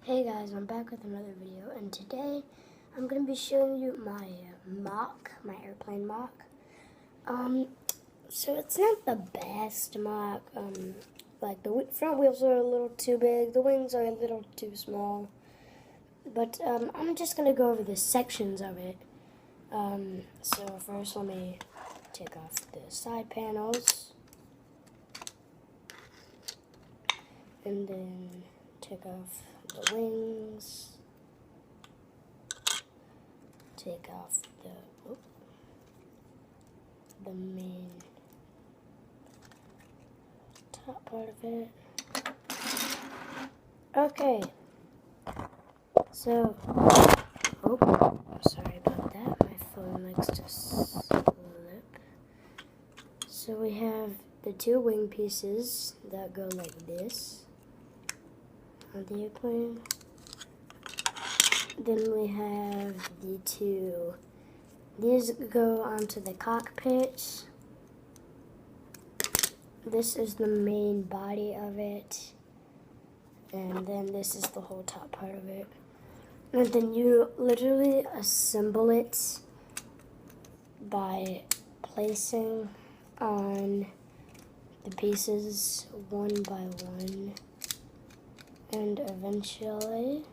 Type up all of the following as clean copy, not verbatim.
Hey guys, I'm back with another video, and today I'm going to be showing you my my airplane mock. So it's not the best mock. Like the front wheels are a little too big, the wings are a little too small. But I'm just going to go over the sections of it. So first let me take off the side panels. And then take off the wings, take off the main top part of it. Okay, so, sorry about that, my phone likes to slip. So we have the two wing pieces that go like this on the airplane. Then we have the two, these go onto the cockpit. This is the main body of it, and then this is the whole top part of it. And then you literally assemble it by placing on the pieces one by one, and eventually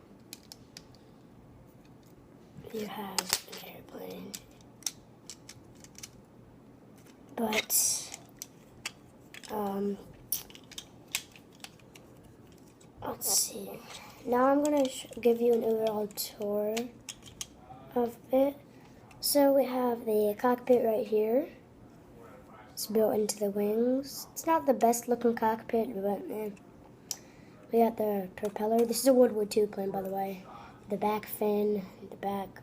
you have an airplane. But let's see. Now I'm gonna give you an overall tour of it. So we have the cockpit right here. It's built into the wings. It's not the best looking cockpit, but we got the propeller. This is a WW2 plane, by the way. The back fin, the back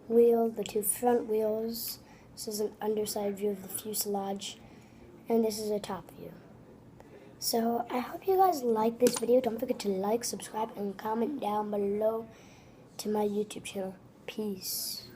wheel, the two front wheels. This is an underside view of the fuselage, and this is a top view. So I hope you guys like this video. Don't forget to like, subscribe, and comment down below to my YouTube channel. Peace.